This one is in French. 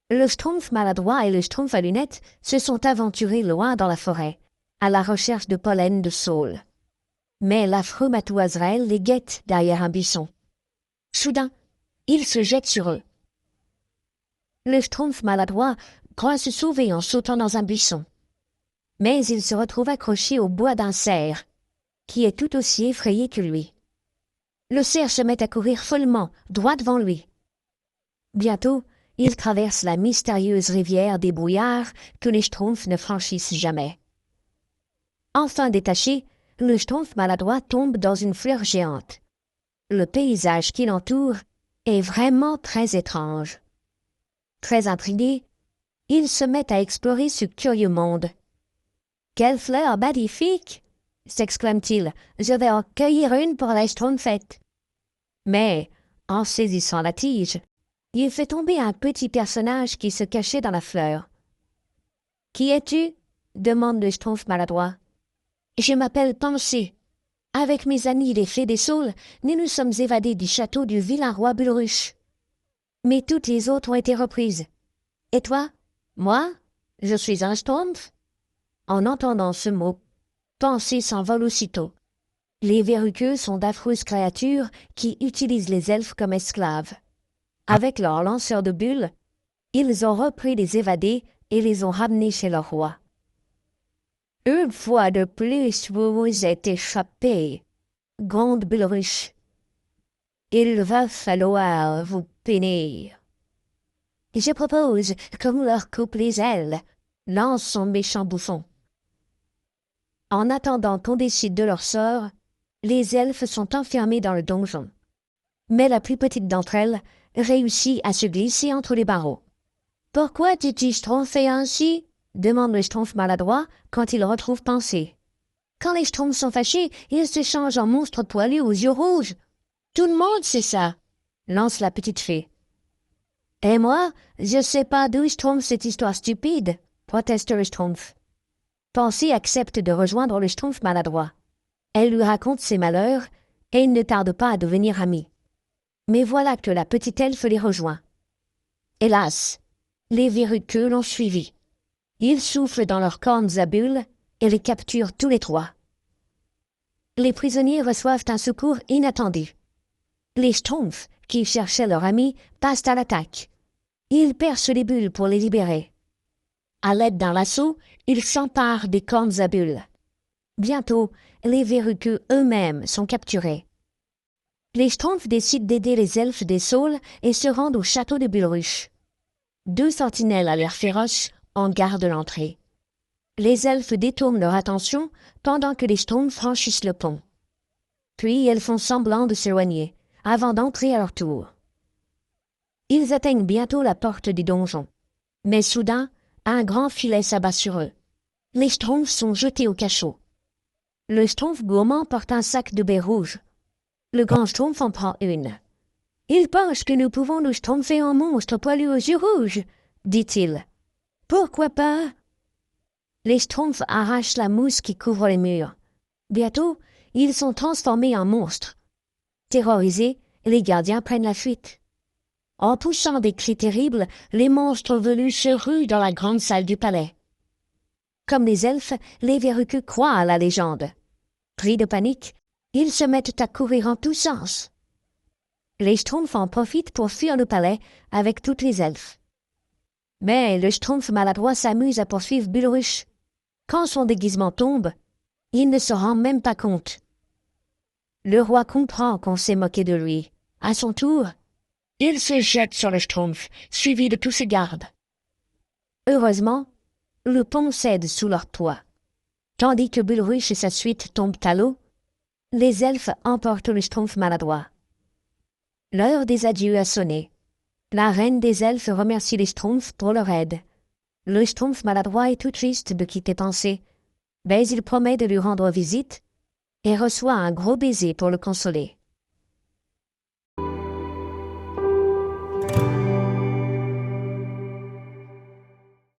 Le Schtroumpf maladroit et le Schtroumpf à lunettes se sont aventurés loin dans la forêt, à la recherche de pollen de saule. Mais l'affreux Matou Azraël les guette derrière un buisson. Soudain, il se jette sur eux. Le Schtroumpf maladroit croit se sauver en sautant dans un buisson. Mais il se retrouve accroché au bois d'un cerf, qui est tout aussi effrayé que lui. Le cerf se met à courir follement, droit devant lui. Bientôt, il traverse la mystérieuse rivière des brouillards que les Schtroumpfs ne franchissent jamais. Enfin détaché, le Schtroumpf maladroit tombe dans une fleur géante. Le paysage qui l'entoure est vraiment très étrange. Très intrigué, il se met à explorer ce curieux monde. « Quelle fleur magnifique !» s'exclame-t-il. « Je vais en cueillir une pour la Schtroumpfette. » Mais, en saisissant la tige, il fait tomber un petit personnage qui se cachait dans la fleur. « Qui es-tu » demande le Schtroumpf maladroit. « Je m'appelle Pensée. Avec mes amis les fées des saules, nous nous sommes évadés du château du vilain roi Bulruche. Mais toutes les autres ont été reprises. Et toi? Moi? Je suis un Schtroumpf. » En entendant ce mot, Pensée s'envole aussitôt. Les verruqueux sont d'affreuses créatures qui utilisent les elfes comme esclaves. Avec leurs lanceurs de bulles, ils ont repris les évadés et les ont ramenés chez leur roi. « Une fois de plus, vous vous êtes échappés, grande Bulruche. Il va falloir vous punir. »« Je propose que vous leur coupe les ailes, » lance son méchant bouffon. En attendant qu'on décide de leur sort, les elfes sont enfermés dans le donjon. Mais la plus petite d'entre elles réussit à se glisser entre les barreaux. « Pourquoi t'es-tu schtroumpfé ainsi ?» demande le Schtroumpf maladroit quand il retrouve Pensée. « Quand les Schtroumpfs sont fâchés, ils se changent en monstres poilus aux yeux rouges. Tout le monde sait ça, » lance la petite fée. « Et moi, je sais pas d'où je trouve cette histoire stupide, » proteste le Schtroumpf. Pensée accepte de rejoindre le Schtroumpf maladroit. Elle lui raconte ses malheurs et ils ne tardent pas à devenir amis. Mais voilà que la petite elfe les rejoint. Hélas, les verruqueux l'ont suivi. Ils soufflent dans leurs cornes à bulles et les capturent tous les trois. Les prisonniers reçoivent un secours inattendu. Les Schtroumpfs, qui cherchaient leur ami, passent à l'attaque. Ils percent les bulles pour les libérer. À l'aide d'un lasso, ils s'emparent des cornes à bulles. Bientôt, les verruqueux eux-mêmes sont capturés. Les Schtroumpfs décident d'aider les elfes des saules et se rendent au château de Bulruche. 2 sentinelles à l'air féroce en gardent l'entrée. Les elfes détournent leur attention pendant que les Schtroumpfs franchissent le pont. Puis elles font semblant de s'éloigner, avant d'entrer à leur tour. Ils atteignent bientôt la porte du donjon. Mais soudain, un grand filet s'abat sur eux. Les Schtroumpfs sont jetés au cachot. Le Schtroumpf gourmand porte un sac de baies rouges. Le grand Schtroumpf en prend une. « Il pense que nous pouvons nous schtroumpfer en monstres poilus aux yeux rouges, » dit-il. « Pourquoi pas ?» Les Schtroumpfs arrachent la mousse qui couvre les murs. Bientôt, ils sont transformés en monstres. Terrorisés, les gardiens prennent la fuite. En poussant des cris terribles, les monstres velus se ruent dans la grande salle du palais. Comme les elfes, les verruqueux croient à la légende. Pris de panique, ils se mettent à courir en tous sens. Les Schtroumpfs en profitent pour fuir le palais avec toutes les elfes. Mais le Schtroumpf maladroit s'amuse à poursuivre Bulruche. Quand son déguisement tombe, il ne se rend même pas compte. Le roi comprend qu'on s'est moqué de lui. À son tour, il se jette sur le Schtroumpf, suivi de tous ses gardes. Heureusement, le pont cède sous leur toit. Tandis que Bulruche et sa suite tombent à l'eau, les elfes emportent le Schtroumpf maladroit. L'heure des adieux a sonné. La reine des elfes remercie les Schtroumpfs pour leur aide. Le Schtroumpf maladroit est tout triste de quitter Pensée, mais il promet de lui rendre visite et reçoit un gros baiser pour le consoler.